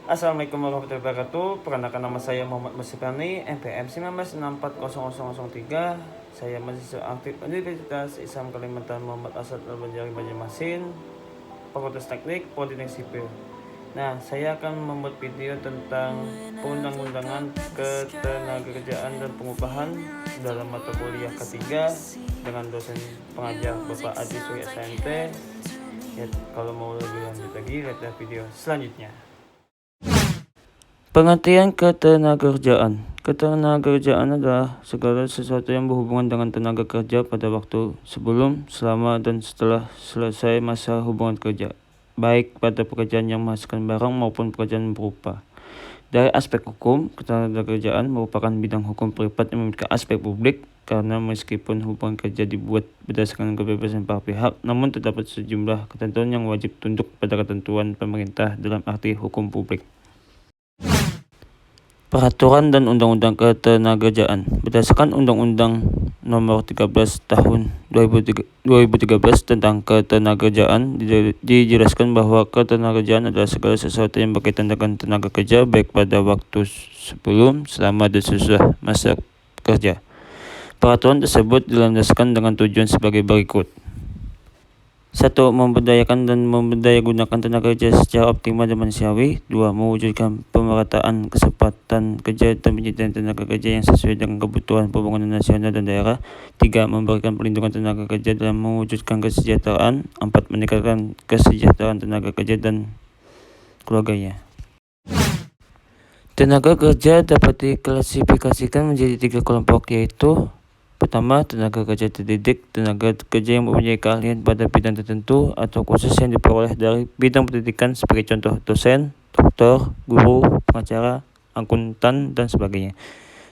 Assalamualaikum warahmatullahi wabarakatuh. Perkenalkan nama saya Muhammad Musibani, NPM 19640003. Saya mahasiswa aktif Universitas Islam Kalimantan Muhammad Asad Al-Banjari Banjarmasin, Fakultas Teknik Politeknik Sipil. Nah, saya akan membuat video tentang perundang-undangan ketenagakerjaan dan pengupahan dalam mata kuliah ketiga dengan dosen pengajar Bapak Adi Surya SMT. Ya, kalau mau lebih lanjut lagi, lihat video selanjutnya. Pengertian ketenagakerjaan. Ketenagakerjaan adalah segala sesuatu yang berhubungan dengan tenaga kerja pada waktu sebelum, selama, dan setelah selesai masa hubungan kerja, baik pada pekerjaan yang menghasilkan barang maupun pekerjaan berupa. Dari aspek hukum, ketenagakerjaan merupakan bidang hukum privat yang memiliki aspek publik, karena meskipun hubungan kerja dibuat berdasarkan kebebasan para pihak, namun terdapat sejumlah ketentuan yang wajib tunduk pada ketentuan pemerintah dalam arti hukum publik. Peraturan dan Undang-Undang Ketenagakerjaan. Berdasarkan Undang-Undang Nomor 13 Tahun 2013 tentang Ketenagakerjaan, dijelaskan bahwa ketenagakerjaan adalah segala sesuatu yang berkaitan dengan tenaga kerja, baik pada waktu sebelum, selama, dan sesudah masa kerja. Peraturan tersebut dilandaskan dengan tujuan sebagai berikut. 1. Memberdayakan dan memberdayagunakan tenaga kerja secara optimal dan manusiawi. 2. Mewujudkan pemerataan kesempatan kerja dan penyediaan tenaga kerja yang sesuai dengan kebutuhan pembangunan nasional dan daerah. 3. Memberikan perlindungan tenaga kerja dalam mewujudkan kesejahteraan. 4. Meningkatkan kesejahteraan tenaga kerja dan keluarganya. Tenaga kerja dapat diklasifikasikan menjadi 3 kelompok, yaitu: pertama, tenaga kerja terdidik. Tenaga kerja yang mempunyai keahlian pada bidang tertentu atau khusus yang diperoleh dari bidang pendidikan, sebagai contoh dosen, dokter, guru, pengacara, akuntan, dan sebagainya.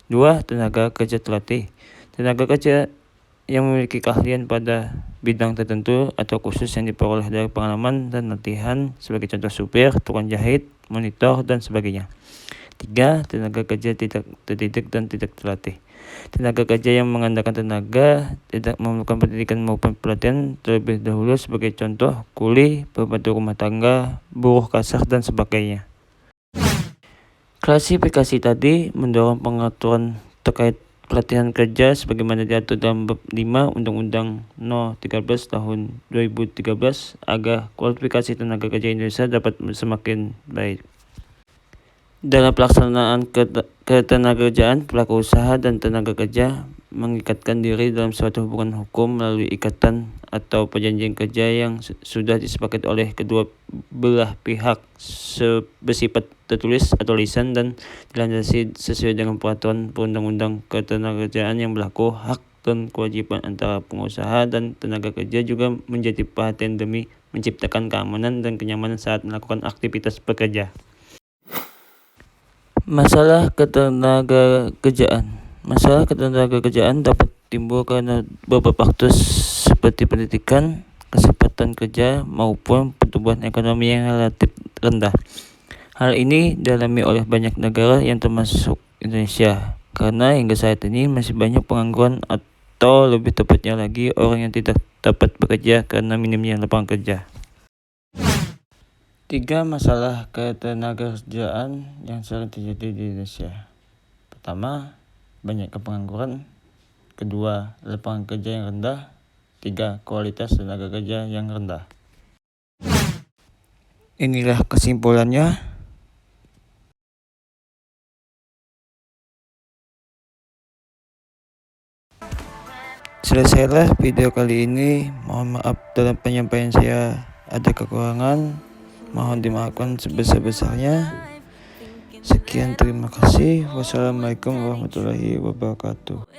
2. Tenaga kerja terlatih. Tenaga kerja yang memiliki keahlian pada bidang tertentu atau khusus yang diperoleh dari pengalaman dan latihan, sebagai contoh supir, tukang jahit, monitor, dan sebagainya. 3. Tenaga kerja tidak terdidik dan tidak terlatih. Tenaga kerja yang mengandalkan tenaga, tidak memerlukan pendidikan maupun pelatihan terlebih dahulu, sebagai contoh kuli, pembantu rumah tangga, buruh kasar, dan sebagainya. Klasifikasi tadi mendorong pengaturan terkait pelatihan kerja sebagaimana diatur dalam bab 5 Undang-Undang No. 13 Tahun 2013 agar kualifikasi tenaga kerja Indonesia dapat semakin baik. Dalam pelaksanaan ketenagakerjaan, pelaku usaha dan tenaga kerja mengikatkan diri dalam suatu hubungan hukum melalui ikatan atau perjanjian kerja yang sudah disepakati oleh kedua belah pihak, bersifat tertulis atau lisan, dan dilandasi sesuai dengan peraturan perundang-undang ketenagakerjaan yang berlaku. Hak dan kewajiban antara pengusaha dan tenaga kerja juga menjadi perhatian demi menciptakan keamanan dan kenyamanan saat melakukan aktivitas bekerja. Masalah ketenagakerjaan. Masalah ketenagakerjaan dapat timbul karena beberapa faktor seperti pendidikan, kesempatan kerja, maupun pertumbuhan ekonomi yang relatif rendah. Hal ini dialami oleh banyak negara yang termasuk Indonesia, karena hingga saat ini masih banyak pengangguran, atau lebih tepatnya lagi orang yang tidak dapat bekerja karena minimnya lapangan kerja. 3 masalah ketenagakerjaan yang sering terjadi di Indonesia. Pertama, banyaknya pengangguran. Kedua, lapangan kerja yang rendah. 3, kualitas tenaga kerja yang rendah. Inilah kesimpulannya. Selesailah video kali ini. Mohon maaf dalam penyampaian saya ada kekurangan. Mohon dimaafkan sebesar-besarnya. Sekian, terima kasih. Wassalamualaikum warahmatullahi wabarakatuh.